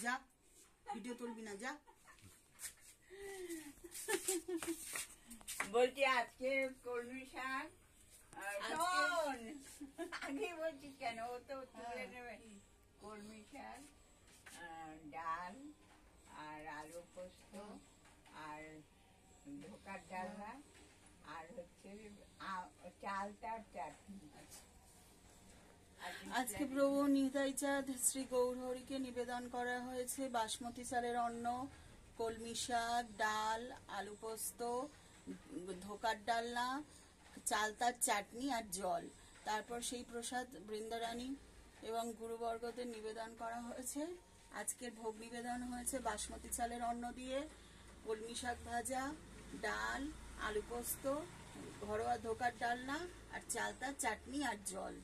যা, ভিডিও তুলবি না, যা। বলছি আজকে কলমি শাক, আগে বলছি কেন, ও তো তুলে নেবে। কলমি শাক, ডাল আর আলু পোস্ত আর ধোকার ডালনা আর হচ্ছে চালতার চাটনি। আজকে প্রভু নিতাই চাঁদ শ্রী গৌরহরিকে নিবেদন করা হয়েছে বাসমতি চালের অন্ন, কলমি শাক, ডাল, আলু পোস্ত, ধোকার ডালনা, চালতার চাটনি আর জল। তারপর সেই প্রসাদ বৃন্দারানী এবং গুরুবর্গদের নিবেদন করা হয়েছে। আজকের ভোগ নিবেদন হয়েছে বাসমতি চালের অন্ন দিয়ে, কলমি শাক ভাজা, ডাল, আলু পোস্ত, ঘরোয়া ধোকার ডালনা আর চালতার চাটনি আর জল।